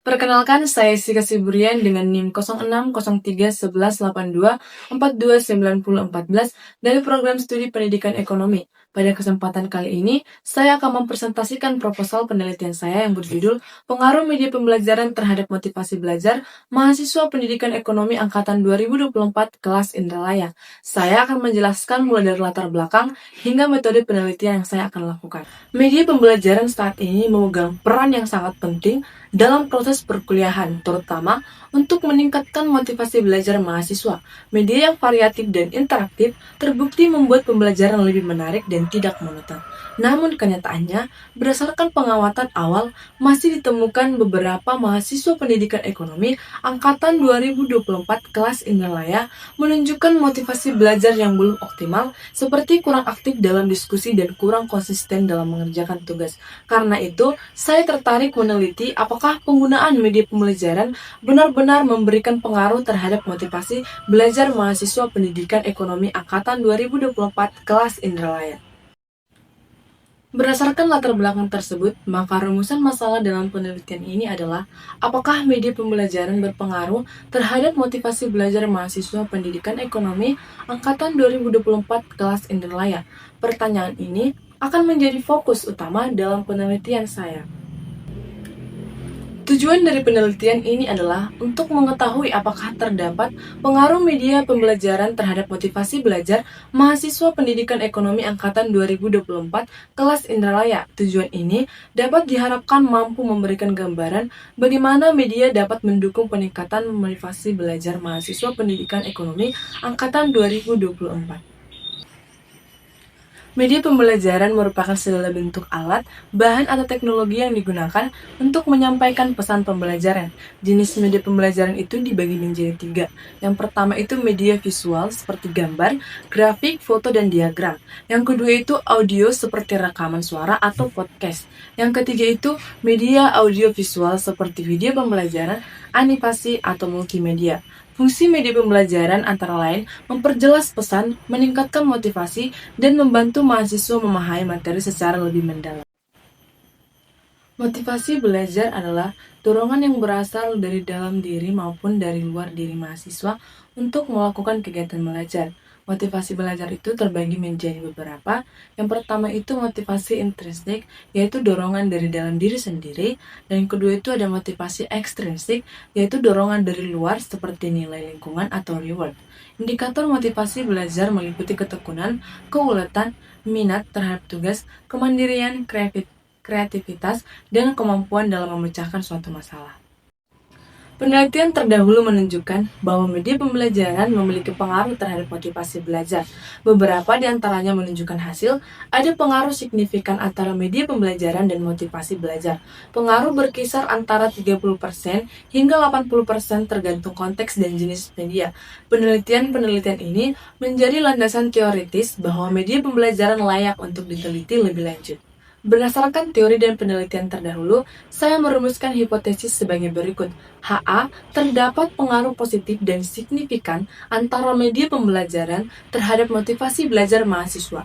Perkenalkan, saya Sika Siburian dengan NIM 06031182429014 dari Program Studi Pendidikan Ekonomi. Pada kesempatan kali ini, saya akan mempresentasikan proposal penelitian saya yang berjudul Pengaruh Media Pembelajaran Terhadap Motivasi Belajar Mahasiswa Pendidikan Ekonomi Angkatan 2024 Kelas Indralaya. Saya akan menjelaskan mulai dari latar belakang hingga metode penelitian yang saya akan lakukan. Media pembelajaran saat ini memegang peran yang sangat penting dalam proses perkuliahan, terutama untuk meningkatkan motivasi belajar mahasiswa. Media yang variatif dan interaktif terbukti membuat pembelajaran lebih menarik dan tidak monoton. Namun kenyataannya, berdasarkan pengamatan awal, masih ditemukan beberapa mahasiswa pendidikan ekonomi angkatan 2024 kelas Indralaya menunjukkan motivasi belajar yang belum optimal, seperti kurang aktif dalam diskusi dan kurang konsisten dalam mengerjakan tugas. Karena itu, saya tertarik meneliti apakah penggunaan media pembelajaran benar-benar memberikan pengaruh terhadap motivasi belajar mahasiswa pendidikan ekonomi angkatan 2024 kelas Indralaya. Berdasarkan latar belakang tersebut, maka rumusan masalah dalam penelitian ini adalah apakah media pembelajaran berpengaruh terhadap motivasi belajar mahasiswa pendidikan ekonomi angkatan 2024 kelas Indralaya. Pertanyaan ini akan menjadi fokus utama dalam penelitian saya. Tujuan dari penelitian ini adalah untuk mengetahui apakah terdapat pengaruh media pembelajaran terhadap motivasi belajar mahasiswa pendidikan ekonomi angkatan 2024 kelas Indralaya. Tujuan ini dapat diharapkan mampu memberikan gambaran bagaimana media dapat mendukung peningkatan motivasi belajar mahasiswa pendidikan ekonomi angkatan 2024. Media pembelajaran merupakan segala bentuk alat, bahan, atau teknologi yang digunakan untuk menyampaikan pesan pembelajaran. Jenis media pembelajaran itu dibagi menjadi 3. Yang pertama itu media visual seperti gambar, grafik, foto, dan diagram. Yang kedua itu audio seperti rekaman suara atau podcast. Yang ketiga itu media audiovisual seperti video pembelajaran, animasi, atau multimedia. Fungsi media pembelajaran antara lain memperjelas pesan, meningkatkan motivasi, dan membantu mahasiswa memahami materi secara lebih mendalam. Motivasi belajar adalah dorongan yang berasal dari dalam diri maupun dari luar diri mahasiswa untuk melakukan kegiatan belajar. Motivasi belajar itu terbagi menjadi beberapa. Yang pertama itu motivasi intrinsik, yaitu dorongan dari dalam diri sendiri. Dan yang kedua itu ada motivasi ekstrinsik, yaitu dorongan dari luar seperti nilai lingkungan atau reward. Indikator motivasi belajar meliputi ketekunan, keuletan, minat terhadap tugas, kemandirian, kreativitas, dan kemampuan dalam memecahkan suatu masalah. Penelitian terdahulu menunjukkan bahwa media pembelajaran memiliki pengaruh terhadap motivasi belajar. Beberapa di antaranya menunjukkan hasil, ada pengaruh signifikan antara media pembelajaran dan motivasi belajar. Pengaruh berkisar antara 30% hingga 80% tergantung konteks dan jenis media. Penelitian-penelitian ini menjadi landasan teoritis bahwa media pembelajaran layak untuk diteliti lebih lanjut. Berdasarkan teori dan penelitian terdahulu, saya merumuskan hipotesis sebagai berikut. HA, terdapat pengaruh positif dan signifikan antara media pembelajaran terhadap motivasi belajar mahasiswa.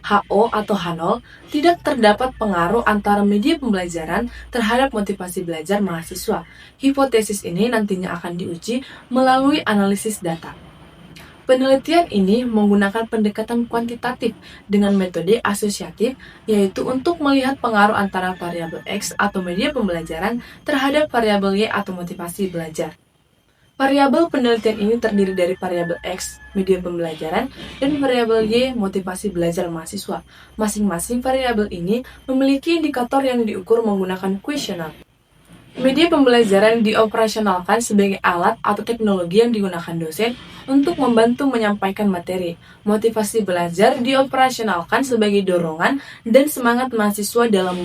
HO atau H0, tidak terdapat pengaruh antara media pembelajaran terhadap motivasi belajar mahasiswa. Hipotesis ini nantinya akan diuji melalui analisis data. Penelitian ini menggunakan pendekatan kuantitatif dengan metode asosiatif, yaitu untuk melihat pengaruh antara variabel X atau media pembelajaran terhadap variabel Y atau motivasi belajar. Variabel penelitian ini terdiri dari variabel X, media pembelajaran, dan variabel Y, motivasi belajar mahasiswa. Masing-masing variabel ini memiliki indikator yang diukur menggunakan kuesioner. Media pembelajaran dioperasionalkan sebagai alat atau teknologi yang digunakan dosen untuk membantu menyampaikan materi. Motivasi belajar dioperasionalkan sebagai dorongan dan semangat mahasiswa dalam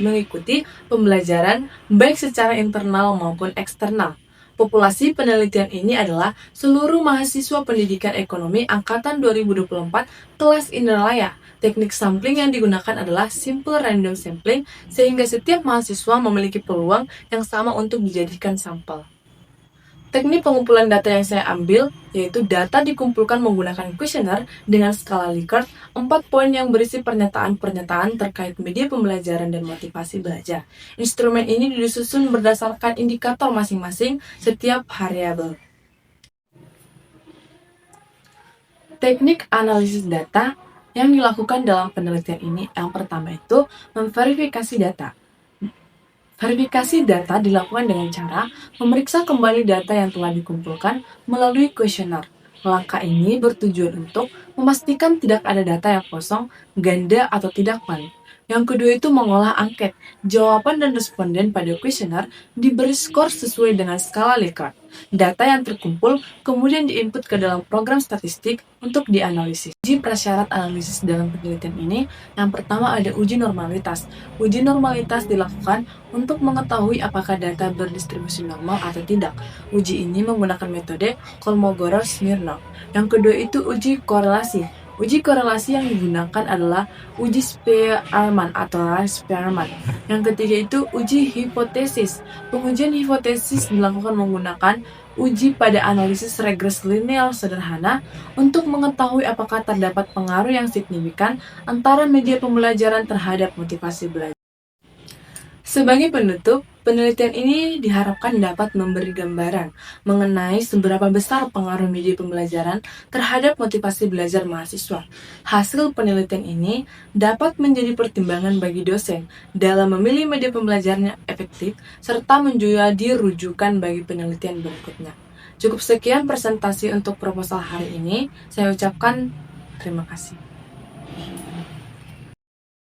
mengikuti pembelajaran baik secara internal maupun eksternal. Populasi penelitian ini adalah seluruh mahasiswa pendidikan ekonomi angkatan 2024 kelas Indralaya. Teknik sampling yang digunakan adalah simple random sampling, sehingga setiap mahasiswa memiliki peluang yang sama untuk dijadikan sampel. Teknik pengumpulan data yang saya ambil yaitu data dikumpulkan menggunakan kuesioner dengan skala Likert, 4 poin yang berisi pernyataan-pernyataan terkait media pembelajaran dan motivasi belajar. Instrumen ini disusun berdasarkan indikator masing-masing setiap variabel. Teknik analisis data yang dilakukan dalam penelitian ini yang pertama itu memverifikasi data. Verifikasi data dilakukan dengan cara memeriksa kembali data yang telah dikumpulkan melalui kuesioner. Langkah ini bertujuan untuk memastikan tidak ada data yang kosong, ganda, atau tidak valid. Yang kedua itu mengolah angket. Jawaban dan responden pada kuesioner diberi skor sesuai dengan skala Likert. Data yang terkumpul kemudian diinput ke dalam program statistik untuk dianalisis. Uji prasyarat analisis dalam penelitian ini, yang pertama ada uji normalitas. Uji normalitas dilakukan untuk mengetahui apakah data berdistribusi normal atau tidak. Uji ini menggunakan metode Kolmogorov-Smirnov. Yang kedua itu uji korelasi. Uji korelasi yang digunakan adalah uji Spearman atau Rice-Spearman. Yang ketiga itu uji hipotesis. Pengujian hipotesis dilakukan menggunakan uji pada analisis regres linear sederhana untuk mengetahui apakah terdapat pengaruh yang signifikan antara media pembelajaran terhadap motivasi belajar. Sebagai penutup, penelitian ini diharapkan dapat memberi gambaran mengenai seberapa besar pengaruh media pembelajaran terhadap motivasi belajar mahasiswa. Hasil penelitian ini dapat menjadi pertimbangan bagi dosen dalam memilih media pembelajaran yang efektif serta menjadi rujukan bagi penelitian berikutnya. Cukup sekian presentasi untuk proposal hari ini. Saya ucapkan terima kasih.